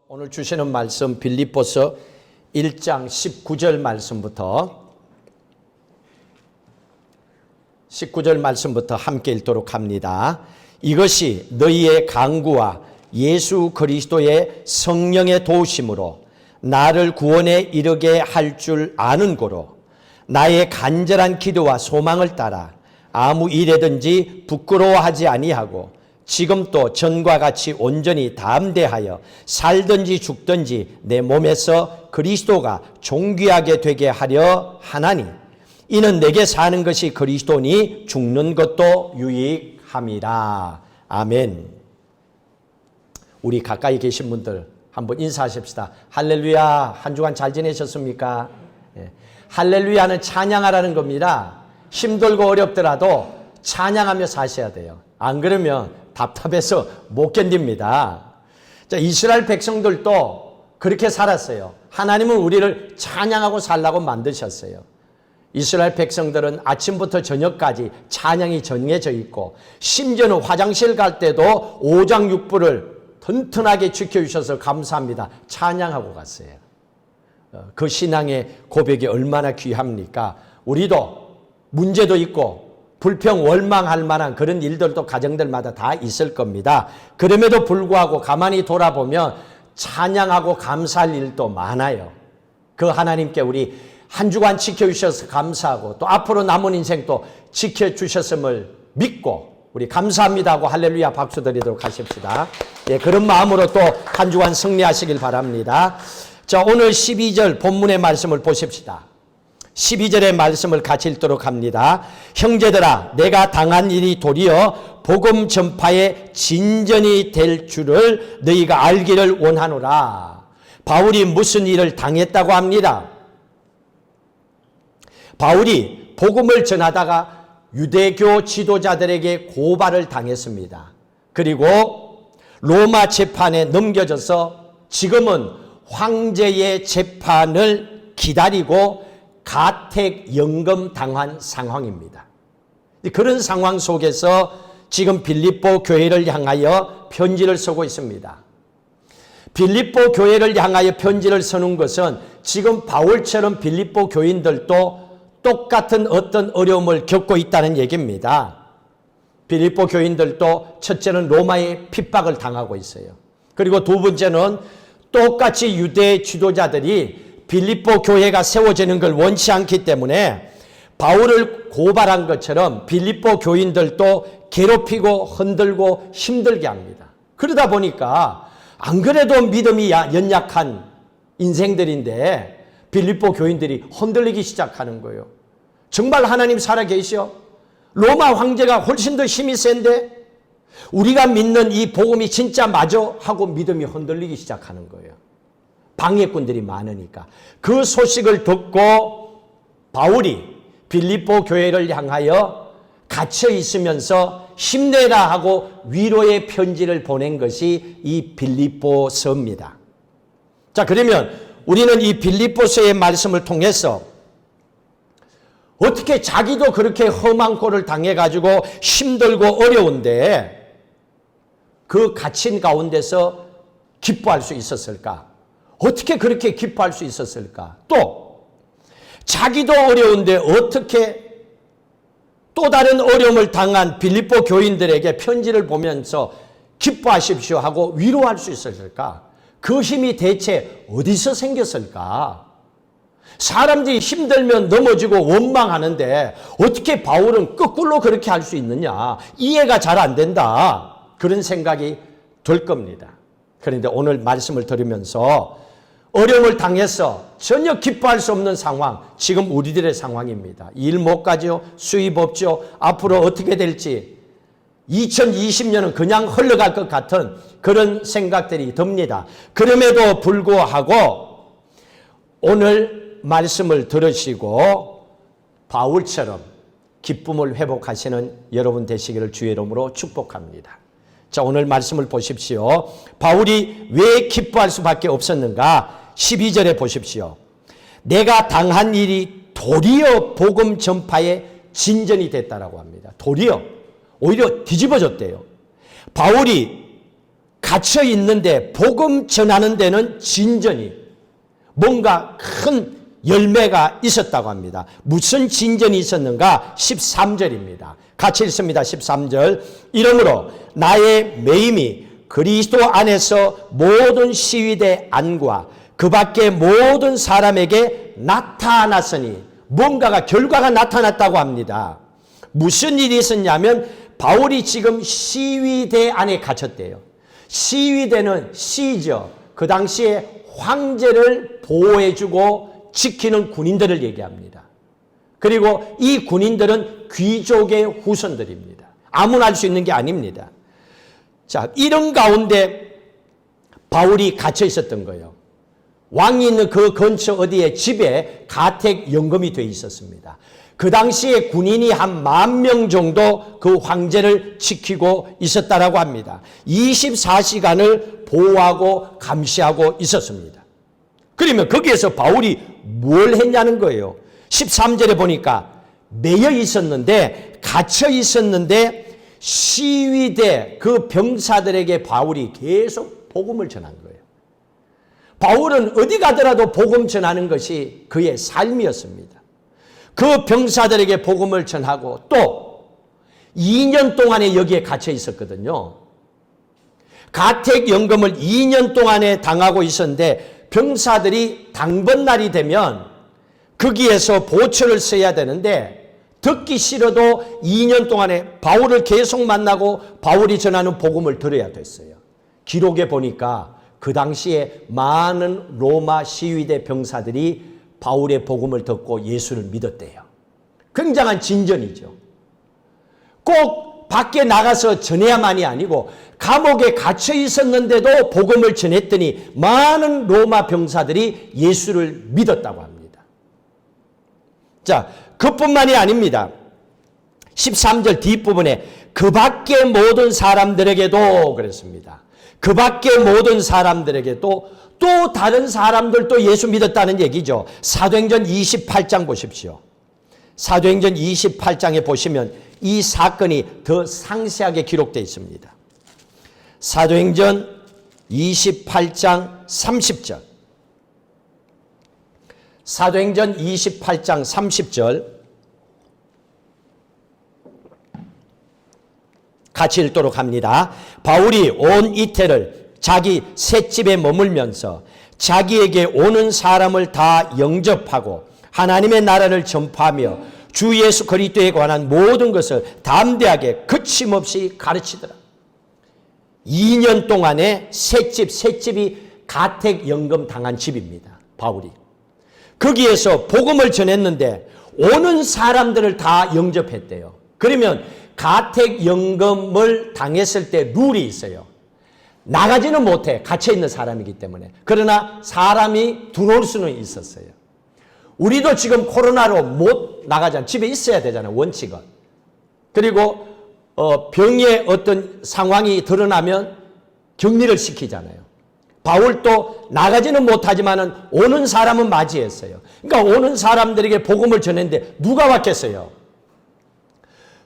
오늘 주시는 말씀 빌립보서 1장 19절 말씀부터 함께 읽도록 합니다. 이것이 너희의 강구와 예수 그리스도의 성령의 도우심으로 나를 구원에 이르게 할 줄 아는 고로 나의 간절한 기도와 소망을 따라 아무 일에든지 부끄러워하지 아니하고 지금 또 전과 같이 온전히 담대하여 살든지 죽든지 내 몸에서 그리스도가 존귀하게 되게 하려 하나니 이는 내게 사는 것이 그리스도니 죽는 것도 유익함이라. 아멘. 우리 가까이 계신 분들 한번 인사하십시다. 할렐루야. 한 주간 잘 지내셨습니까? 할렐루야는 찬양하라는 겁니다. 힘들고 어렵더라도 찬양하며 사셔야 돼요. 안 그러면 답답해서 못 견딥니다. 자, 이스라엘 백성들도 그렇게 살았어요. 하나님은 우리를 찬양하고 살라고 만드셨어요. 이스라엘 백성들은 아침부터 저녁까지 찬양이 정해져 있고 심지어는 화장실 갈 때도 오장육부를 튼튼하게 지켜주셔서 감사합니다. 찬양하고 갔어요. 그 신앙의 고백이 얼마나 귀합니까? 우리도 문제도 있고 불평, 원망할 만한 그런 일들도 가정들마다 다 있을 겁니다. 그럼에도 불구하고 가만히 돌아보면 찬양하고 감사할 일도 많아요. 그 하나님께 우리 한 주간 지켜주셔서 감사하고 또 앞으로 남은 인생도 지켜주셨음을 믿고 우리 감사합니다 하고 할렐루야 박수 드리도록 하십시다. 예, 그런 마음으로 또 한 주간 승리하시길 바랍니다. 자, 오늘 12절 본문의 말씀을 보십시다. 12절의 말씀을 같이 읽도록 합니다. 형제들아, 내가 당한 일이 도리어 복음 전파의 진전이 될 줄을 너희가 알기를 원하노라. 바울이 무슨 일을 당했다고 합니다. 바울이 복음을 전하다가 유대교 지도자들에게 고발을 당했습니다. 그리고 로마 재판에 넘겨져서 지금은 황제의 재판을 기다리고 가택연금 당한 상황입니다. 그런 상황 속에서 지금 빌립보 교회를 향하여 편지를 쓰고 있습니다. 빌립보 교회를 향하여 편지를 쓰는 것은 지금 바울처럼 빌립보 교인들도 똑같은 어떤 어려움을 겪고 있다는 얘기입니다. 빌립보 교인들도 첫째는 로마의 핍박을 당하고 있어요. 그리고 두 번째는 똑같이 유대 지도자들이 빌립보 교회가 세워지는 걸 원치 않기 때문에 바울을 고발한 것처럼 빌립보 교인들도 괴롭히고 흔들고 힘들게 합니다. 그러다 보니까 안 그래도 믿음이 연약한 인생들인데 빌립보 교인들이 흔들리기 시작하는 거예요. 정말 하나님 살아계셔? 로마 황제가 훨씬 더 힘이 센데 우리가 믿는 이 복음이 진짜 맞아? 하고 믿음이 흔들리기 시작하는 거예요. 방해꾼들이 많으니까. 그 소식을 듣고 바울이 빌립보 교회를 향하여 갇혀 있으면서 힘내라 하고 위로의 편지를 보낸 것이 이 빌립보서입니다. 자, 그러면 우리는 이 빌립보서의 말씀을 통해서 어떻게 자기도 그렇게 험한 꼴을 당해가지고 힘들고 어려운데 그 갇힌 가운데서 기뻐할 수 있었을까? 어떻게 그렇게 기뻐할 수 있었을까? 또 자기도 어려운데 어떻게 또 다른 어려움을 당한 빌립보 교인들에게 편지를 보면서 기뻐하십시오 하고 위로할 수 있었을까? 그 힘이 대체 어디서 생겼을까? 사람들이 힘들면 넘어지고 원망하는데 어떻게 바울은 거꾸로 그렇게 할 수 있느냐? 이해가 잘 안 된다. 그런 생각이 들 겁니다. 그런데 오늘 말씀을 들으면서 어려움을 당해서 전혀 기뻐할 수 없는 상황, 지금 우리들의 상황입니다. 일 못 가죠, 수입 없죠, 앞으로 어떻게 될지 2020년은 그냥 흘러갈 것 같은 그런 생각들이 듭니다. 그럼에도 불구하고 오늘 말씀을 들으시고 바울처럼 기쁨을 회복하시는 여러분 되시기를 주의 이름으로 축복합니다. 자, 오늘 말씀을 보십시오. 바울이 왜 기뻐할 수밖에 없었는가? 12절에 보십시오. 내가 당한 일이 도리어 복음 전파의 진전이 됐다라고 합니다. 도리어 오히려 뒤집어졌대요. 바울이 갇혀 있는데 복음 전하는 데는 진전이 뭔가 큰 열매가 있었다고 합니다. 무슨 진전이 있었는가? 13절입니다. 같이 읽습니다. 13절. 이러므로 나의 매임이 그리스도 안에서 모든 시위대 안과 그 밖의 모든 사람에게 나타났으니 뭔가가 결과가 나타났다고 합니다. 무슨 일이 있었냐면 바울이 지금 시위대 안에 갇혔대요. 시위대는 시저, 그 당시에 황제를 보호해주고 지키는 군인들을 얘기합니다. 그리고 이 군인들은 귀족의 후손들입니다. 아무나 할 수 있는 게 아닙니다. 자, 이런 가운데 바울이 갇혀 있었던 거예요. 왕이 있는 그 근처 어디에 집에 가택 연금이 돼 있었습니다. 그 당시에 군인이 한 10,000명 정도 그 황제를 지키고 있었다라고 합니다. 24시간을 보호하고 감시하고 있었습니다. 그러면 거기에서 바울이 뭘 했냐는 거예요. 13절에 보니까 매여 있었는데, 갇혀 있었는데 시위대 그 병사들에게 바울이 계속 복음을 전한 거예요. 바울은 어디 가더라도 복음 전하는 것이 그의 삶이었습니다. 그 병사들에게 복음을 전하고 또 2년 동안에 여기에 갇혀 있었거든요. 가택연금을 2년 동안에 당하고 있었는데 병사들이 당번날이 되면 거기에서 보초를 써야 되는데 듣기 싫어도 2년 동안에 바울을 계속 만나고 바울이 전하는 복음을 들어야 됐어요. 기록에 보니까 그 당시에 많은 로마 시위대 병사들이 바울의 복음을 듣고 예수를 믿었대요. 굉장한 진전이죠. 꼭 밖에 나가서 전해야만이 아니고 감옥에 갇혀 있었는데도 복음을 전했더니 많은 로마 병사들이 예수를 믿었다고 합니다. 자, 그뿐만이 아닙니다. 13절 뒷부분에 그 밖의 모든 사람들에게도 그랬습니다. 그 밖의 모든 사람들에게도 또 다른 사람들도 예수 믿었다는 얘기죠. 사도행전 28장 보십시오. 사도행전 28장에 보시면 이 사건이 더 상세하게 기록되어 있습니다. 사도행전 28장 30절. 사도행전 28장 30절. 같이 읽도록 합니다. 바울이 온 이태를 자기 셋집에 머물면서 자기에게 오는 사람을 다 영접하고 하나님의 나라를 전파하며 주 예수 그리스도에 관한 모든 것을 담대하게 거침없이 가르치더라. 2년 동안에 셋집이 가택연금 당한 집입니다. 바울이. 거기에서 복음을 전했는데 오는 사람들을 다 영접했대요. 그러면 가택연금을 당했을 때 룰이 있어요. 나가지는 못해. 갇혀있는 사람이기 때문에. 그러나 사람이 들어올 수는 있었어요. 우리도 지금 코로나로 못 나가잖아요. 집에 있어야 되잖아요. 원칙은. 그리고 병의 어떤 상황이 드러나면 격리를 시키잖아요. 바울도 나가지는 못하지만은 오는 사람은 맞이했어요. 그러니까 오는 사람들에게 복음을 전했는데 누가 왔겠어요?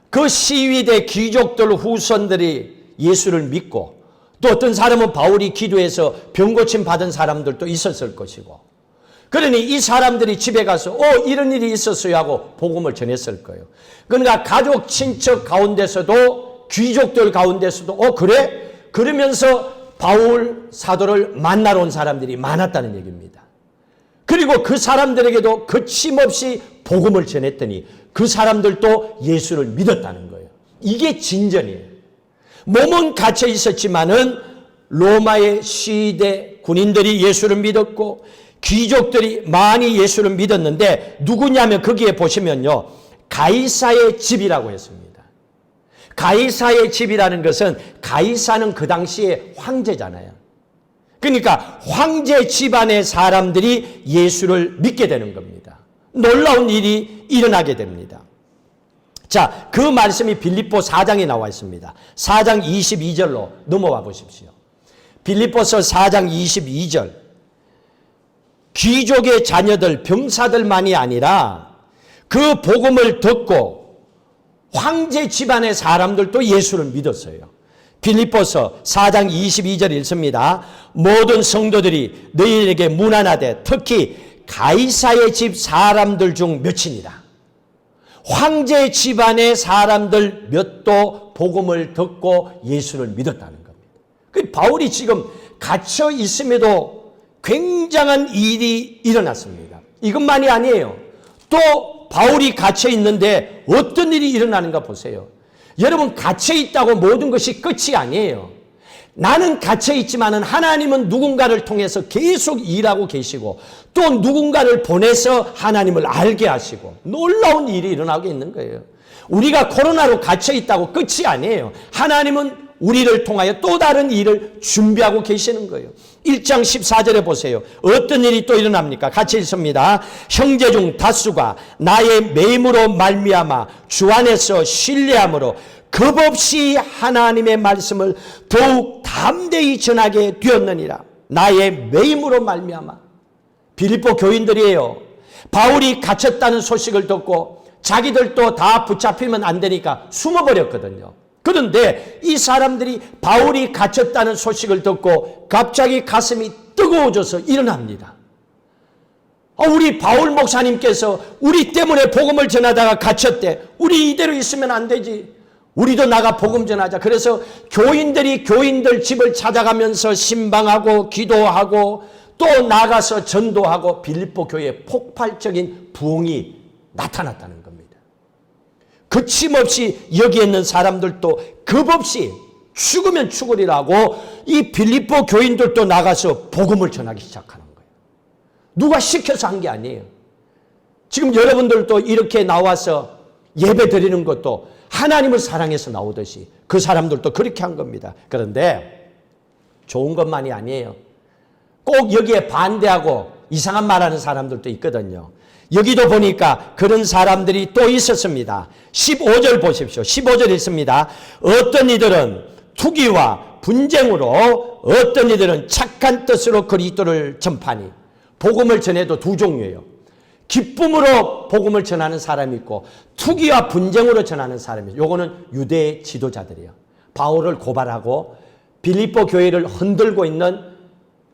그 시위대 귀족들 후손들이 예수를 믿고 또 어떤 사람은 바울이 기도해서 병고침 받은 사람들도 있었을 것이고 그러니 이 사람들이 집에 가서 이런 일이 있었어요 하고 복음을 전했을 거예요. 그러니까 가족 친척 가운데서도 귀족들 가운데서도 그래? 그러면서 바울 사도를 만나러 온 사람들이 많았다는 얘기입니다. 그리고 그 사람들에게도 거침없이 복음을 전했더니 그 사람들도 예수를 믿었다는 거예요. 이게 진전이에요. 몸은 갇혀 있었지만은 로마의 시대 군인들이 예수를 믿었고 귀족들이 많이 예수를 믿었는데 누구냐면 거기에 보시면요. 가이사의 집이라고 했습니다. 가이사의 집이라는 것은 가이사는 그 당시에 황제잖아요. 그러니까 황제 집안의 사람들이 예수를 믿게 되는 겁니다. 놀라운 일이 일어나게 됩니다. 자, 그 말씀이 빌립보 4장에 나와 있습니다. 4장 22절로 넘어와 보십시오. 빌립보서 4장 22절. 귀족의 자녀들, 병사들만이 아니라 그 복음을 듣고 황제 집안의 사람들도 예수를 믿었어요. 빌립보서 4장 22절 읽습니다. 모든 성도들이 너희에게 문안하되 특히 가이사의 집 사람들 중 몇이니라. 황제 집안의 사람들 몇도 복음을 듣고 예수를 믿었다는 겁니다. 그 바울이 지금 갇혀 있음에도 굉장한 일이 일어났습니다. 이것만이 아니에요. 또 바울이 갇혀 있는데 어떤 일이 일어나는가 보세요. 여러분, 갇혀 있다고 모든 것이 끝이 아니에요. 나는 갇혀 있지만은 하나님은 누군가를 통해서 계속 일하고 계시고 또 누군가를 보내서 하나님을 알게 하시고 놀라운 일이 일어나고 있는 거예요. 우리가 코로나로 갇혀 있다고 끝이 아니에요. 하나님은 우리를 통하여 또 다른 일을 준비하고 계시는 거예요. 1장 14절에 보세요. 어떤 일이 또 일어납니까? 같이 읽습니다. 형제 중 다수가 나의 매임으로 말미암아 주 안에서 신뢰함으로 겁없이 하나님의 말씀을 더욱 담대히 전하게 되었느니라. 나의 매임으로 말미암아. 빌립보 교인들이에요. 바울이 갇혔다는 소식을 듣고 자기들도 다 붙잡히면 안 되니까 숨어버렸거든요. 그런데 이 사람들이 바울이 갇혔다는 소식을 듣고 갑자기 가슴이 뜨거워져서 일어납니다. 우리 바울 목사님께서 우리 때문에 복음을 전하다가 갇혔대. 우리 이대로 있으면 안 되지. 우리도 나가 복음 전하자. 그래서 교인들이 교인들 집을 찾아가면서 신방하고 기도하고 또 나가서 전도하고 빌립보 교회에 폭발적인 부흥이 나타났다는 겁니다. 거침없이 여기에 있는 사람들도 겁없이 죽으면 죽으리라고 이 빌립보 교인들도 나가서 복음을 전하기 시작하는 거예요. 누가 시켜서 한 게 아니에요. 지금 여러분들도 이렇게 나와서 예배 드리는 것도 하나님을 사랑해서 나오듯이 그 사람들도 그렇게 한 겁니다. 그런데 좋은 것만이 아니에요. 꼭 여기에 반대하고 이상한 말하는 사람들도 있거든요. 여기도 보니까 그런 사람들이 또 있었습니다. 15절 보십시오. 15절 있습니다. 어떤 이들은 투기와 분쟁으로 어떤 이들은 착한 뜻으로 그리스도를 전파하니. 복음을 전해도 두 종류예요. 기쁨으로 복음을 전하는 사람이 있고 투기와 분쟁으로 전하는 사람이 있어요. 요거는 유대 지도자들이에요. 바울을 고발하고 빌립보 교회를 흔들고 있는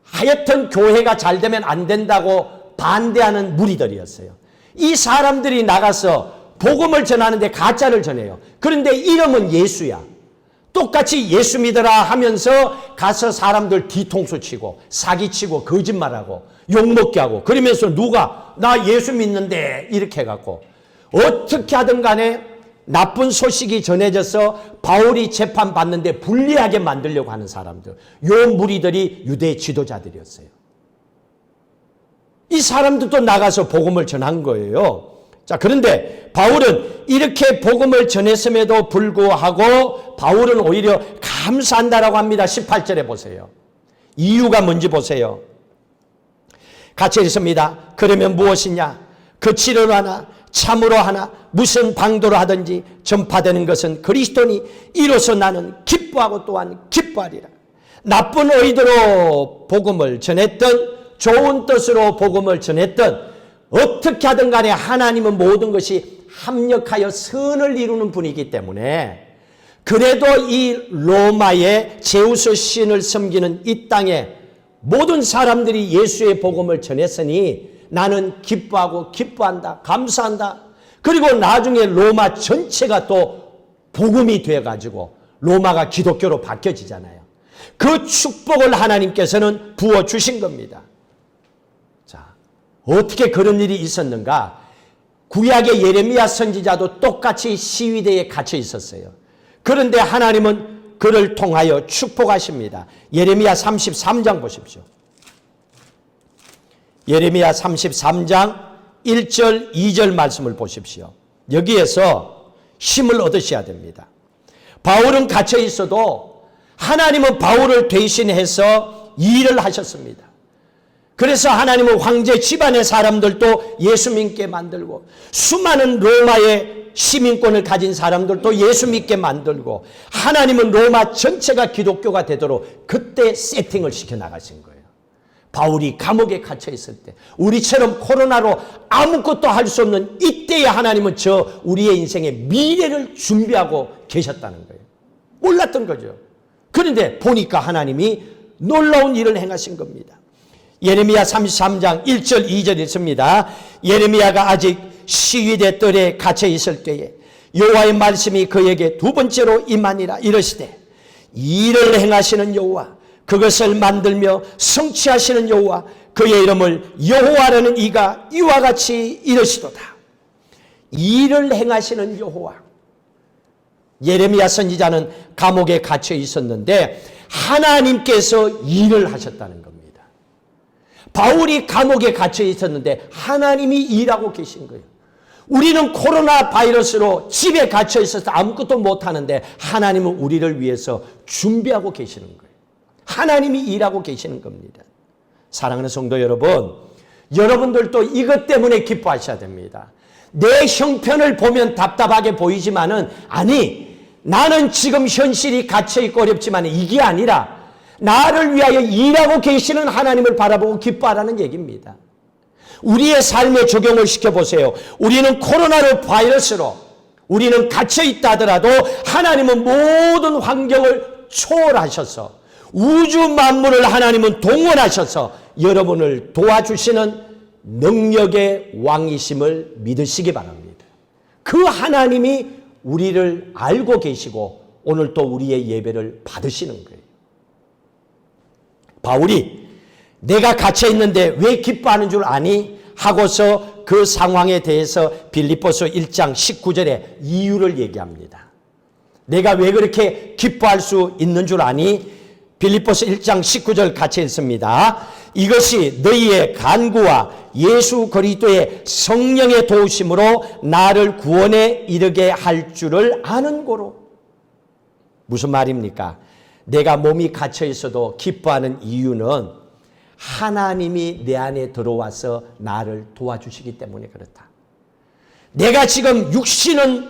하여튼 교회가 잘 되면 안 된다고 반대하는 무리들이었어요. 이 사람들이 나가서 복음을 전하는데 가짜를 전해요. 그런데 이름은 예수야. 똑같이 예수 믿어라 하면서 가서 사람들 뒤통수 치고 사기치고 거짓말하고 욕먹게 하고 그러면서 누가 나 예수 믿는데 이렇게 해갖고 어떻게 하든 간에 나쁜 소식이 전해져서 바울이 재판받는데 불리하게 만들려고 하는 사람들. 요 무리들이 유대 지도자들이었어요. 이 사람들도 나가서 복음을 전한 거예요. 자, 그런데 바울은 이렇게 복음을 전했음에도 불구하고 바울은 오히려 감사한다라고 합니다. 18절에 보세요. 이유가 뭔지 보세요. 같이 읽습니다. 그러면 무엇이냐? 거칠어로 하나 참으로 하나 무슨 방도로 하든지 전파되는 것은 그리스도니 이로써 나는 기뻐하고 또한 기뻐하리라. 나쁜 의도로 복음을 전했던 좋은 뜻으로 복음을 전했던 어떻게 하든 간에 하나님은 모든 것이 합력하여 선을 이루는 분이기 때문에 그래도 이 로마의 제우스 신을 섬기는 이 땅에 모든 사람들이 예수의 복음을 전했으니 나는 기뻐하고 기뻐한다. 감사한다. 그리고 나중에 로마 전체가 또 복음이 되어가지고 로마가 기독교로 바뀌어지잖아요. 그 축복을 하나님께서는 부어주신 겁니다. 어떻게 그런 일이 있었는가? 구약의 예레미야 선지자도 똑같이 시위대에 갇혀 있었어요. 그런데 하나님은 그를 통하여 축복하십니다. 예레미야 33장 보십시오. 예레미야 33장 1절 2절 말씀을 보십시오. 여기에서 힘을 얻으셔야 됩니다. 바울은 갇혀 있어도 하나님은 바울을 대신해서 일을 하셨습니다. 그래서 하나님은 황제 집안의 사람들도 예수 믿게 만들고 수많은 로마의 시민권을 가진 사람들도 예수 믿게 만들고 하나님은 로마 전체가 기독교가 되도록 그때 세팅을 시켜나가신 거예요. 바울이 감옥에 갇혀 있을 때 우리처럼 코로나로 아무것도 할 수 없는 이때에 하나님은 우리의 인생의 미래를 준비하고 계셨다는 거예요. 몰랐던 거죠. 그런데 보니까 하나님이 놀라운 일을 행하신 겁니다. 예레미야 33장 1절 2절 있습니다. 예레미야가 아직 시위대 뜰에 갇혀 있을 때에 여호와의 말씀이 그에게 두 번째로 임하니라. 이르시되 일을 행하시는 여호와, 그것을 만들며 성취하시는 여호와, 그의 이름을 여호와라는 이가 이와 같이 이르시도다. 일을 행하시는 여호와. 예레미야 선지자는 감옥에 갇혀 있었는데 하나님께서 일을 하셨다는 겁니다. 바울이 감옥에 갇혀 있었는데 하나님이 일하고 계신 거예요. 우리는 코로나 바이러스로 집에 갇혀 있어서 아무것도 못하는데 하나님은 우리를 위해서 준비하고 계시는 거예요. 하나님이 일하고 계시는 겁니다. 사랑하는 성도 여러분, 여러분들도 이것 때문에 기뻐하셔야 됩니다. 내 형편을 보면 답답하게 보이지만은, 아니, 나는 지금 현실이 갇혀있고 어렵지만 이게 아니라 나를 위하여 일하고 계시는 하나님을 바라보고 기뻐하라는 얘기입니다. 우리의 삶에 적용을 시켜보세요. 우리는 코로나 바이러스로 우리는 갇혀있다 하더라도 하나님은 모든 환경을 초월하셔서 우주 만물을 하나님은 동원하셔서 여러분을 도와주시는 능력의 왕이심을 믿으시기 바랍니다. 그 하나님이 우리를 알고 계시고 오늘 또 우리의 예배를 받으시는 거예요. 바울이 내가 갇혀 있는데 왜 기뻐하는 줄 아니? 하고서 그 상황에 대해서 빌립보서 1장 19절에 이유를 얘기합니다. 내가 왜 그렇게 기뻐할 수 있는 줄 아니? 빌립보서 1장 19절 같이 읽습니다. 이것이 너희의 간구와 예수 그리스도의 성령의 도우심으로 나를 구원에 이르게 할 줄을 아는 고로. 무슨 말입니까? 내가 몸이 갇혀 있어도 기뻐하는 이유는 하나님이 내 안에 들어와서 나를 도와주시기 때문에 그렇다. 내가 지금 육신은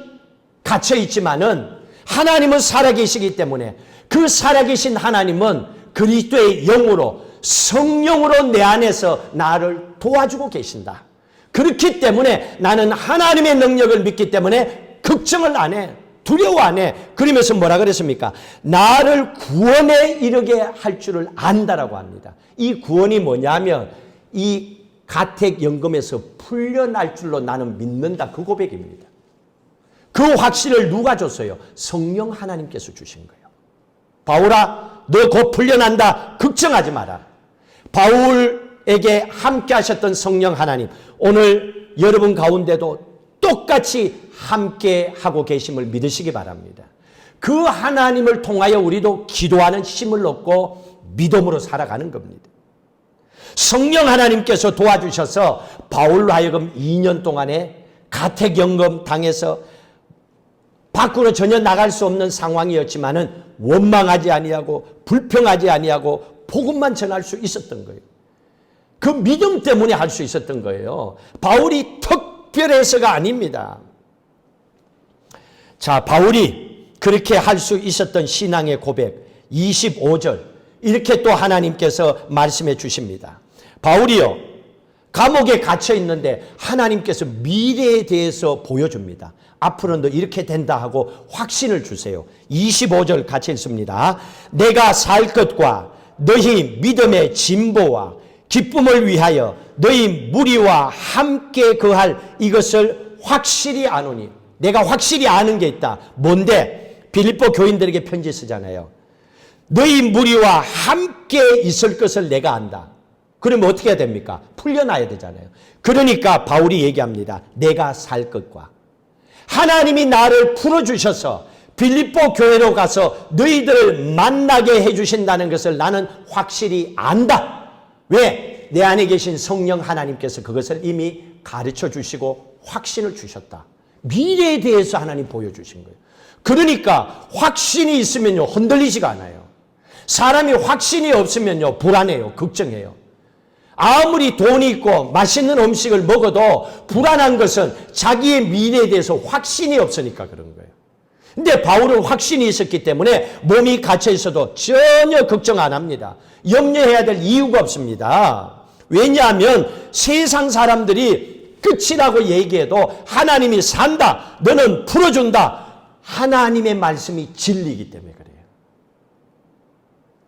갇혀 있지만은 하나님은 살아계시기 때문에 그 살아계신 하나님은 그리스도의 영으로 성령으로 내 안에서 나를 도와주고 계신다. 그렇기 때문에 나는 하나님의 능력을 믿기 때문에 걱정을 안 해. 두려워 안 해. 그러면서 뭐라 그랬습니까? 나를 구원에 이르게 할 줄을 안다라고 합니다. 이 구원이 뭐냐면 이 가택연금에서 풀려날 줄로 나는 믿는다. 그 고백입니다. 그 확신을 누가 줬어요? 성령 하나님께서 주신 거예요. 바울아, 너 곧 풀려난다. 걱정하지 마라. 바울에게 함께 하셨던 성령 하나님, 오늘 여러분 가운데도 똑같이 함께 하고 계심을 믿으시기 바랍니다. 그 하나님을 통하여 우리도 기도하는 힘을 얻고 믿음으로 살아가는 겁니다. 성령 하나님께서 도와주셔서 바울로 하여금 2년 동안에 가택연금 당해서 밖으로 전혀 나갈 수 없는 상황이었지만은 원망하지 아니하고 불평하지 아니하고 복음만 전할 수 있었던 거예요. 그 믿음 때문에 할 수 있었던 거예요. 바울이 특별해서가 아닙니다. 자, 바울이 그렇게 할 수 있었던 신앙의 고백 25절 이렇게 또 하나님께서 말씀해 주십니다. 바울이요, 감옥에 갇혀 있는데 하나님께서 미래에 대해서 보여줍니다. 앞으로 너 이렇게 된다 하고 확신을 주세요. 25절 같이 읽습니다. 내가 살 것과 너희 믿음의 진보와 기쁨을 위하여 너희 무리와 함께 거할 이것을 확실히 아노니. 내가 확실히 아는 게 있다. 뭔데? 빌립보 교인들에게 편지 쓰잖아요. 너희 무리와 함께 있을 것을 내가 안다. 그러면 어떻게 해야 됩니까? 풀려나야 되잖아요. 그러니까 바울이 얘기합니다. 내가 살 것과 하나님이 나를 풀어주셔서 빌립보 교회로 가서 너희들을 만나게 해주신다는 것을 나는 확실히 안다. 왜? 내 안에 계신 성령 하나님께서 그것을 이미 가르쳐 주시고 확신을 주셨다. 미래에 대해서 하나님 보여주신 거예요. 그러니까 확신이 있으면요 흔들리지가 않아요. 사람이 확신이 없으면요 불안해요. 걱정해요. 아무리 돈이 있고 맛있는 음식을 먹어도 불안한 것은 자기의 미래에 대해서 확신이 없으니까 그런 거예요. 근데 바울은 확신이 있었기 때문에 몸이 갇혀 있어도 전혀 걱정 안 합니다. 염려해야 될 이유가 없습니다. 왜냐하면 세상 사람들이 끝이라고 얘기해도 하나님이 산다, 너는 풀어준다, 하나님의 말씀이 진리이기 때문에 그래요.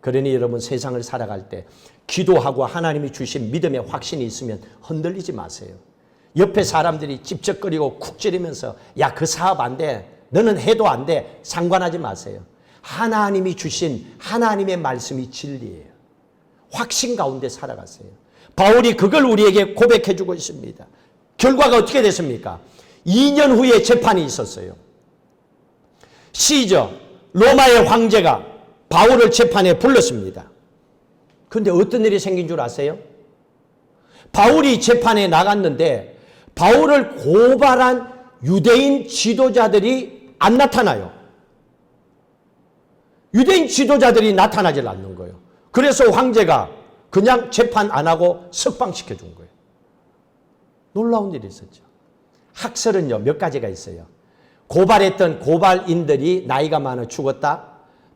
그러니 여러분 세상을 살아갈 때 기도하고 하나님이 주신 믿음의 확신이 있으면 흔들리지 마세요. 옆에 사람들이 찝쩍거리고 쿡 찌르면서 야, 그 사업 안 돼. 너는 해도 안 돼. 상관하지 마세요. 하나님이 주신 하나님의 말씀이 진리예요. 확신 가운데 살아가세요. 바울이 그걸 우리에게 고백해 주고 있습니다. 결과가 어떻게 됐습니까? 2년 후에 재판이 있었어요. 시저 로마의 황제가 바울을 재판에 불렀습니다. 그런데 어떤 일이 생긴 줄 아세요? 바울이 재판에 나갔는데 바울을 고발한 유대인 지도자들이 안 나타나요. 유대인 지도자들이 나타나질 않는 거예요. 그래서 황제가 그냥 재판 안 하고 석방시켜 준 거예요. 놀라운 일이 있었죠. 학설은요, 몇 가지가 있어요. 고발했던 고발인들이 나이가 많아 죽었다.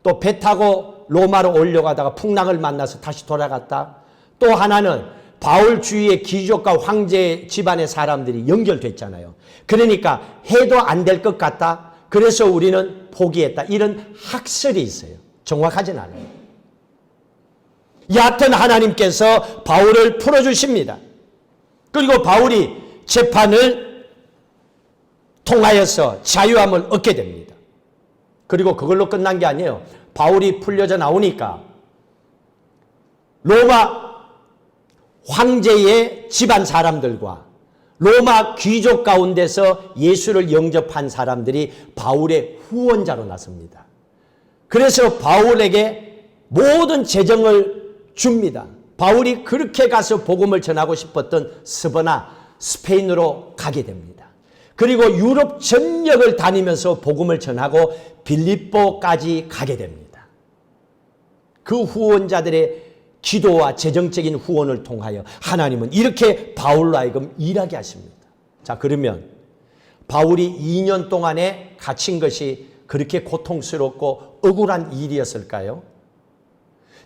또 배 타고 로마로 올려가다가 풍랑을 만나서 다시 돌아갔다. 또 하나는 바울 주위의 귀족과 황제 집안의 사람들이 연결됐잖아요. 그러니까 해도 안 될 것 같다. 그래서 우리는 포기했다. 이런 학설이 있어요. 정확하진 않아요. 여하튼 하나님께서 바울을 풀어주십니다. 그리고 바울이 재판을 통하여서 자유함을 얻게 됩니다. 그리고 그걸로 끝난 게 아니에요. 바울이 풀려져 나오니까 로마 황제의 집안 사람들과 로마 귀족 가운데서 예수를 영접한 사람들이 바울의 후원자로 나섭니다. 그래서 바울에게 모든 재정을 줍니다. 바울이 그렇게 가서 복음을 전하고 싶었던 스바나, 스페인으로 가게 됩니다. 그리고 유럽 전역을 다니면서 복음을 전하고 빌립보까지 가게 됩니다. 그 후원자들의 기도와 재정적인 후원을 통하여 하나님은 이렇게 바울로 하여금 일하게 하십니다. 자, 그러면 바울이 2년 동안에 갇힌 것이 그렇게 고통스럽고 억울한 일이었을까요?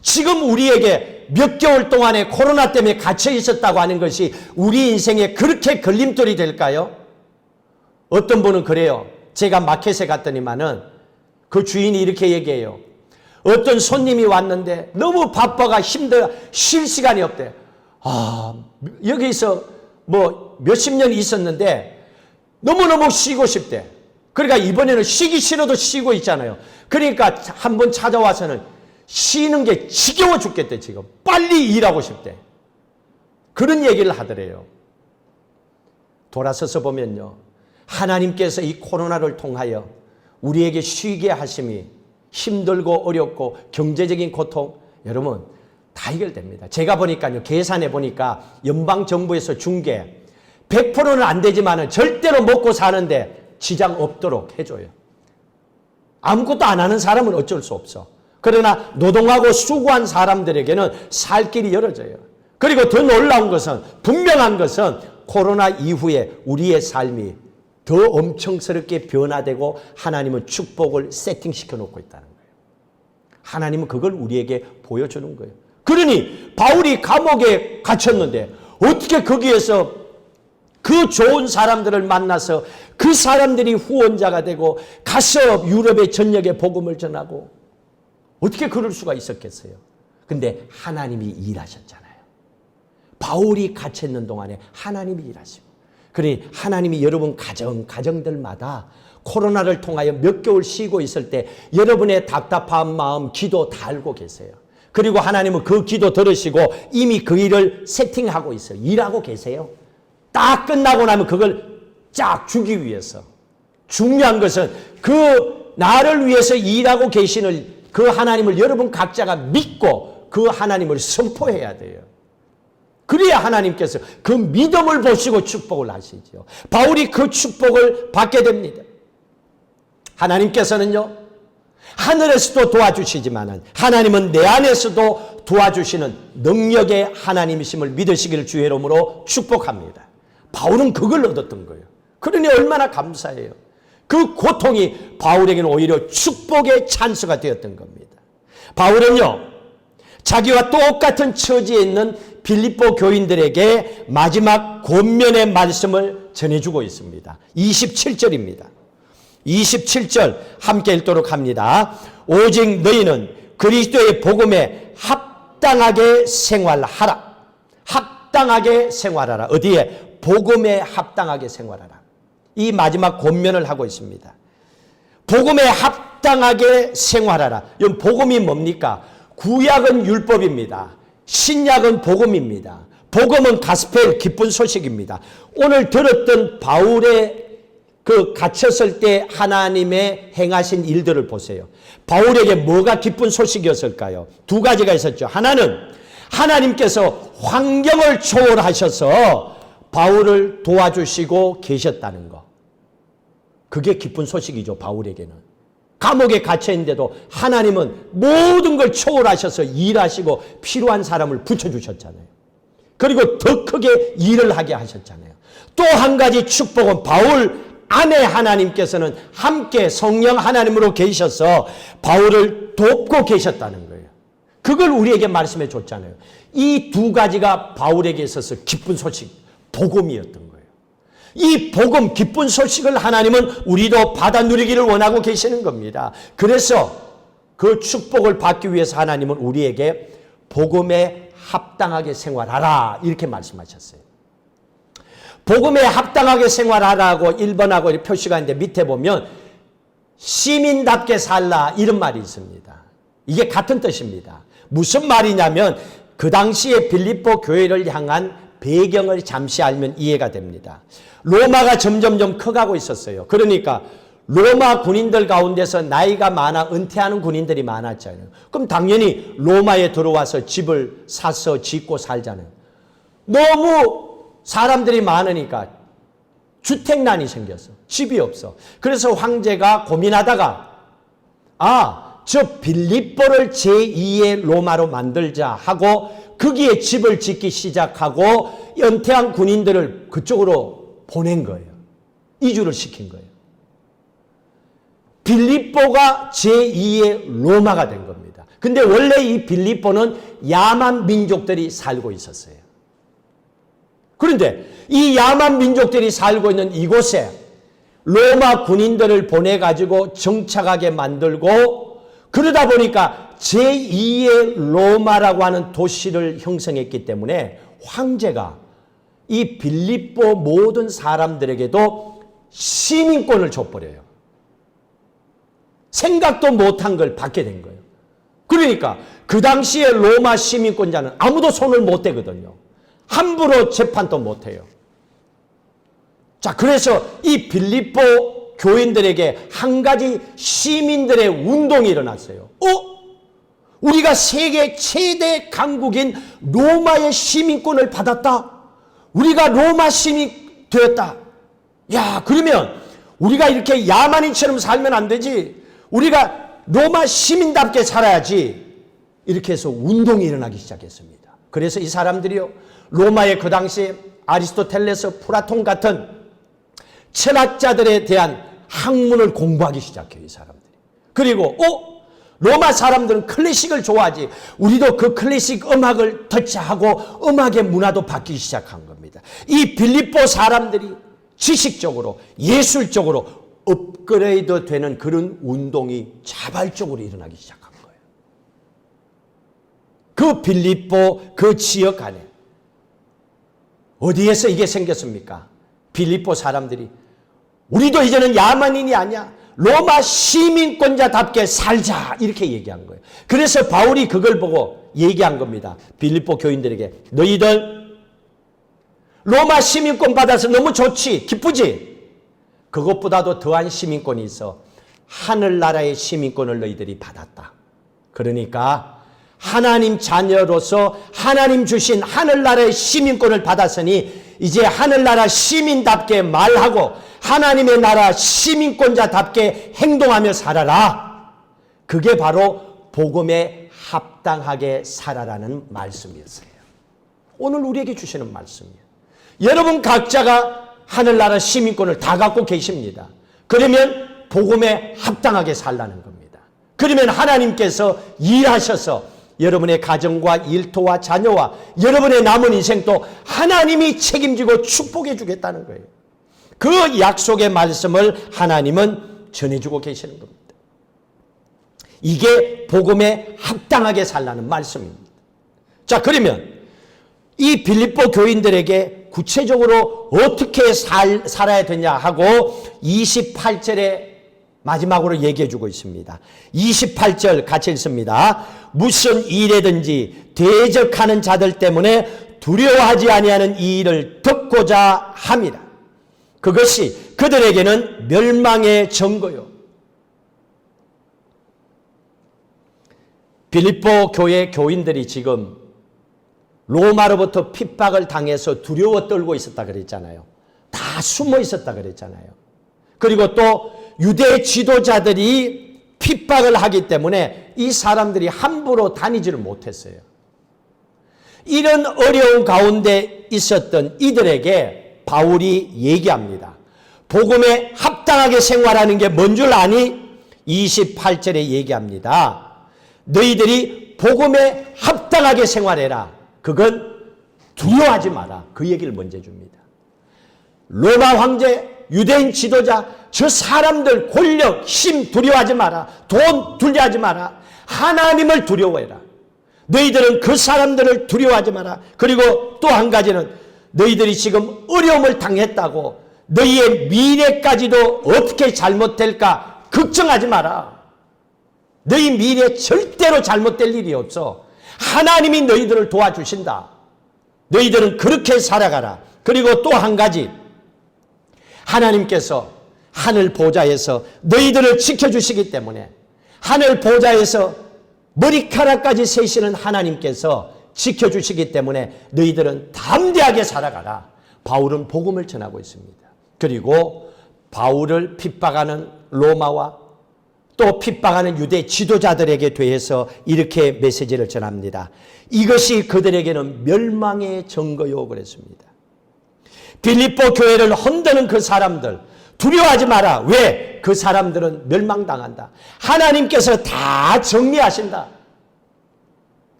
지금 우리에게 몇 개월 동안에 코로나 때문에 갇혀 있었다고 하는 것이 우리 인생에 그렇게 걸림돌이 될까요? 어떤 분은 그래요. 제가 마켓에 갔더니만은 그 주인이 이렇게 얘기해요. 어떤 손님이 왔는데 너무 바빠가 힘들어 쉴 시간이 없대. 여기서 뭐 몇십 년 있었는데 너무너무 쉬고 싶대. 그러니까 이번에는 쉬기 싫어도 쉬고 있잖아요. 그러니까 한번 찾아와서는 쉬는 게 지겨워 죽겠대. 지금 빨리 일하고 싶대. 그런 얘기를 하더래요. 돌아서서 보면요, 하나님께서 이 코로나를 통하여 우리에게 쉬게 하심이 힘들고 어렵고 경제적인 고통, 여러분 다 해결됩니다. 제가 보니까요, 계산해 보니까 연방정부에서 준 게 100%는 안 되지만 절대로 먹고 사는데 지장 없도록 해줘요. 아무것도 안 하는 사람은 어쩔 수 없어. 그러나 노동하고 수고한 사람들에게는 살 길이 열어져요. 그리고 더 놀라운 것은, 분명한 것은 코로나 이후에 우리의 삶이 더 엄청스럽게 변화되고 하나님은 축복을 세팅시켜 놓고 있다는 거예요. 하나님은 그걸 우리에게 보여주는 거예요. 그러니 바울이 감옥에 갇혔는데 어떻게 거기에서 그 좋은 사람들을 만나서 그 사람들이 후원자가 되고 가서 유럽의 전역에 복음을 전하고 어떻게 그럴 수가 있었겠어요? 근데 하나님이 일하셨잖아요. 바울이 갇혀있는 동안에 하나님이 일하시고, 그러니 하나님이 여러분 가정들마다 코로나를 통하여 몇 개월 쉬고 있을 때 여러분의 답답한 마음, 기도 다 알고 계세요. 그리고 하나님은 그 기도 들으시고 이미 그 일을 세팅하고 있어요. 일하고 계세요. 딱 끝나고 나면 그걸 쫙 주기 위해서. 중요한 것은 그 나를 위해서 일하고 계시는 그 하나님을 여러분 각자가 믿고 그 하나님을 선포해야 돼요. 그래야 하나님께서 그 믿음을 보시고 축복을 하시죠. 바울이 그 축복을 받게 됩니다. 하나님께서는요, 하늘에서도 도와주시지만 하나님은 내 안에서도 도와주시는 능력의 하나님이심을 믿으시기를 주의 이름으로 축복합니다. 바울은 그걸 얻었던 거예요. 그러니 얼마나 감사해요. 그 고통이 바울에게는 오히려 축복의 찬스가 되었던 겁니다. 바울은요, 자기와 똑같은 처지에 있는 빌립보 교인들에게 마지막 권면의 말씀을 전해주고 있습니다. 27절입니다. 27절 함께 읽도록 합니다. 오직 너희는 그리스도의 복음에 합당하게 생활하라. 합당하게 생활하라. 어디에? 복음에 합당하게 생활하라. 이 마지막 권면을 하고 있습니다. 복음에 합당하게 생활하라. 이 복음이 뭡니까? 구약은 율법입니다. 신약은 복음입니다. 복음은 가스펠, 기쁜 소식입니다. 오늘 들었던 바울의 그 갇혔을 때 하나님의 행하신 일들을 보세요. 바울에게 뭐가 기쁜 소식이었을까요? 두 가지가 있었죠. 하나는 하나님께서 환경을 초월하셔서 바울을 도와주시고 계셨다는 거. 그게 기쁜 소식이죠. 바울에게는. 감옥에 갇혀있는데도 하나님은 모든 걸 초월하셔서 일하시고 필요한 사람을 붙여주셨잖아요. 그리고 더 크게 일을 하게 하셨잖아요. 또 한 가지 축복은 바울 안에 하나님께서는 함께 성령 하나님으로 계셔서 바울을 돕고 계셨다는 거예요. 그걸 우리에게 말씀해 줬잖아요. 이 두 가지가 바울에게 있어서 기쁜 소식, 복음이었던 거예요. 이 복음, 기쁜 소식을 하나님은 우리도 받아 누리기를 원하고 계시는 겁니다. 그래서 그 축복을 받기 위해서 하나님은 우리에게 복음에 합당하게 생활하라 이렇게 말씀하셨어요. 복음에 합당하게 생활하라고 1번하고 이렇게 표시가 있는데 밑에 보면 시민답게 살라 이런 말이 있습니다. 이게 같은 뜻입니다. 무슨 말이냐면 그 당시에 빌립보 교회를 향한 배경을 잠시 알면 이해가 됩니다. 로마가 점점점 커가고 있었어요. 그러니까 로마 군인들 가운데서 나이가 많아 은퇴하는 군인들이 많았잖아요. 그럼 당연히 로마에 들어와서 집을 사서 짓고 살잖아요. 너무 사람들이 많으니까 주택난이 생겼어. 집이 없어. 그래서 황제가 고민하다가 저 빌립보를 제2의 로마로 만들자 하고 거기에 집을 짓기 시작하고 은퇴한 군인들을 그쪽으로 보낸 거예요. 이주를 시킨 거예요. 빌립보가 제2의 로마가 된 겁니다. 근데 원래 이 빌립보는 야만 민족들이 살고 있었어요. 그런데 이 야만 민족들이 살고 있는 이곳에 로마 군인들을 보내가지고 정착하게 만들고 그러다 보니까 제2의 로마라고 하는 도시를 형성했기 때문에 황제가 이 빌립보 모든 사람들에게도 시민권을 줘버려요. 생각도 못한 걸 받게 된 거예요. 그러니까 그 당시에 로마 시민권자는 아무도 손을 못 대거든요. 함부로 재판도 못해요. 자, 그래서 이 빌립보 교인들에게 한 가지 시민들의 운동이 일어났어요. 우리가 세계 최대 강국인 로마의 시민권을 받았다. 우리가 로마 시민이 되었다. 야, 그러면 우리가 이렇게 야만인처럼 살면 안 되지. 우리가 로마 시민답게 살아야지. 이렇게 해서 운동이 일어나기 시작했습니다. 그래서 이 사람들이요, 로마의 그 당시 아리스토텔레스, 플라톤 같은 철학자들에 대한 학문을 공부하기 시작해요. 이 사람들이. 그리고 로마 사람들은 클래식을 좋아하지. 우리도 그 클래식 음악을 터치하고 음악의 문화도 바뀌기 시작한 겁니다. 이 빌립보 사람들이 지식적으로 예술적으로 업그레이드 되는 그런 운동이 자발적으로 일어나기 시작한 거예요. 그 빌립보 그 지역 안에 어디에서 이게 생겼습니까? 빌립보 사람들이 우리도 이제는 야만인이 아니야. 로마 시민권자답게 살자 이렇게 얘기한 거예요. 그래서 바울이 그걸 보고 얘기한 겁니다. 빌립보 교인들에게 너희들 로마 시민권 받아서 너무 좋지 기쁘지? 그것보다도 더한 시민권이 있어. 하늘나라의 시민권을 너희들이 받았다. 그러니까 하나님 자녀로서 하나님 주신 하늘나라의 시민권을 받았으니 이제 하늘나라 시민답게 말하고 하나님의 나라 시민권자답게 행동하며 살아라. 그게 바로 복음에 합당하게 살아라는 말씀이었어요. 오늘 우리에게 주시는 말씀이에요. 여러분 각자가 하늘나라 시민권을 다 갖고 계십니다. 그러면 복음에 합당하게 살라는 겁니다. 그러면 하나님께서 일하셔서 여러분의 가정과 일터와 자녀와 여러분의 남은 인생도 하나님이 책임지고 축복해 주겠다는 거예요. 그 약속의 말씀을 하나님은 전해주고 계시는 겁니다. 이게 복음에 합당하게 살라는 말씀입니다. 자, 그러면 이 빌립보 교인들에게 구체적으로 어떻게 살아야 되냐 하고 28절에 마지막으로 얘기해 주고 있습니다. 28절 같이 읽습니다. 무슨 일에든지 대적하는 자들 때문에 두려워하지 아니하는 이 일을 듣고자 함이라. 그것이 그들에게는 멸망의 증거요. 빌립보 교회 교인들이 지금 로마로부터 핍박을 당해서 두려워 떨고 있었다 그랬잖아요. 다 숨어 있었다 그랬잖아요. 그리고 또 유대 지도자들이 핍박을 하기 때문에 이 사람들이 함부로 다니지를 못했어요. 이런 어려운 가운데 있었던 이들에게 바울이 얘기합니다. 복음에 합당하게 생활하는 게 뭔 줄 아니? 28절에 얘기합니다. 너희들이 복음에 합당하게 생활해라. 그건 두려워하지 마라. 그 얘기를 먼저 줍니다. 로마 황제, 유대인 지도자, 저 사람들 권력, 힘 두려워하지 마라. 돈 두려워하지 마라. 하나님을 두려워해라. 너희들은 그 사람들을 두려워하지 마라. 그리고 또 한 가지는 너희들이 지금 어려움을 당했다고 너희의 미래까지도 어떻게 잘못될까 걱정하지 마라. 너희 미래 절대로 잘못될 일이 없어. 하나님이 너희들을 도와주신다. 너희들은 그렇게 살아가라. 그리고 또 한 가지, 하나님께서 하늘 보좌에서 너희들을 지켜주시기 때문에 하늘 보좌에서 머리카락까지 세시는 하나님께서 지켜주시기 때문에 너희들은 담대하게 살아가라. 바울은 복음을 전하고 있습니다. 그리고 바울을 핍박하는 로마와 또 핍박하는 유대 지도자들에게 대해서 이렇게 메시지를 전합니다. 이것이 그들에게는 멸망의 증거요 그랬습니다. 빌립보 교회를 흔드는 그 사람들 두려워하지 마라. 왜? 그 사람들은 멸망당한다. 하나님께서 다 정리하신다.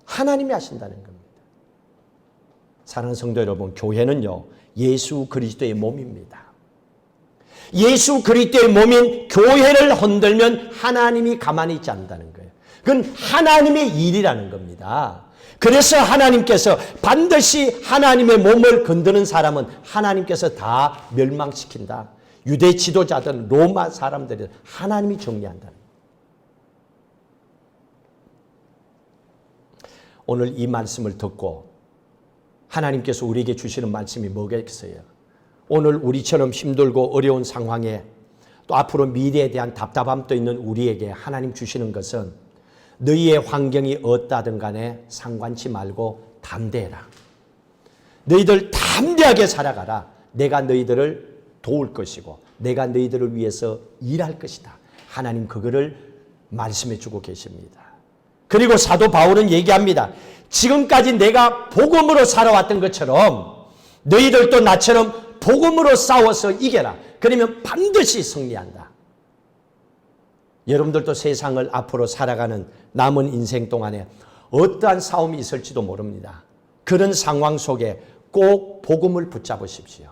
하나님이 하신다는 겁니다. 사랑하는 성도 여러분, 교회는요 예수 그리스도의 몸입니다. 예수 그리스도의 몸인 교회를 흔들면 하나님이 가만히 있지 않는다는 거예요. 그건 하나님의 일이라는 겁니다. 그래서 하나님께서 반드시 하나님의 몸을 건드는 사람은 하나님께서 다 멸망시킨다. 유대 지도자들, 로마 사람들이 하나님이 정리한다는 거예요. 오늘 이 말씀을 듣고 하나님께서 우리에게 주시는 말씀이 뭐겠어요? 오늘 우리처럼 힘들고 어려운 상황에 또 앞으로 미래에 대한 답답함도 있는 우리에게 하나님 주시는 것은 너희의 환경이 어떠하든 간에 상관치 말고 담대해라. 너희들 담대하게 살아가라. 내가 너희들을 도울 것이고 내가 너희들을 위해서 일할 것이다. 하나님 그거를 말씀해 주고 계십니다. 그리고 사도 바울은 얘기합니다. 지금까지 내가 복음으로 살아왔던 것처럼 너희들도 나처럼 복음으로 싸워서 이겨라. 그러면 반드시 승리한다. 여러분들도 세상을 앞으로 살아가는 남은 인생 동안에 어떠한 싸움이 있을지도 모릅니다. 그런 상황 속에 꼭 복음을 붙잡으십시오.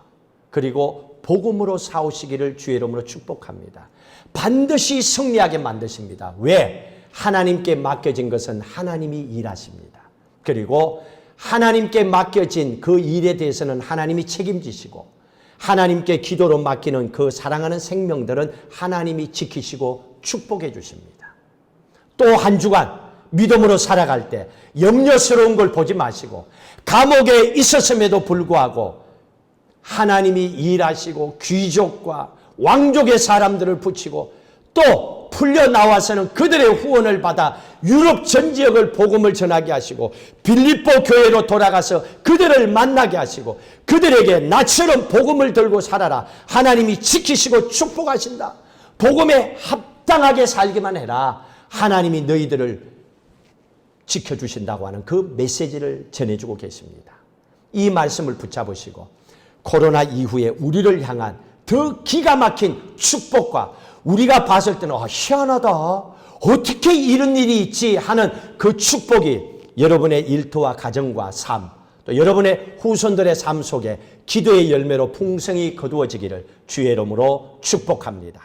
그리고 복음으로 싸우시기를 주의 이름으로 축복합니다. 반드시 승리하게 만드십니다. 왜? 하나님께 맡겨진 것은 하나님이 일하십니다. 그리고 하나님께 맡겨진 그 일에 대해서는 하나님이 책임지시고 하나님께 기도로 맡기는 그 사랑하는 생명들은 하나님이 지키시고 축복해 주십니다. 또 한 주간 믿음으로 살아갈 때 염려스러운 걸 보지 마시고 감옥에 있었음에도 불구하고 하나님이 일하시고 귀족과 왕족의 사람들을 붙이고 또 풀려 나와서는 그들의 후원을 받아 유럽 전 지역을 복음을 전하게 하시고 빌립보 교회로 돌아가서 그들을 만나게 하시고 그들에게 나처럼 복음을 들고 살아라. 하나님이 지키시고 축복하신다. 복음에 합당하게 살기만 해라. 하나님이 너희들을 지켜주신다고 하는 그 메시지를 전해주고 계십니다. 이 말씀을 붙잡으시고 코로나 이후에 우리를 향한 더 기가 막힌 축복과 우리가 봤을 때는 희한하다. 어떻게 이런 일이 있지 하는 그 축복이 여러분의 일터와 가정과 삶, 또 여러분의 후손들의 삶 속에 기도의 열매로 풍성히 거두어지기를 주의 이름으로 축복합니다.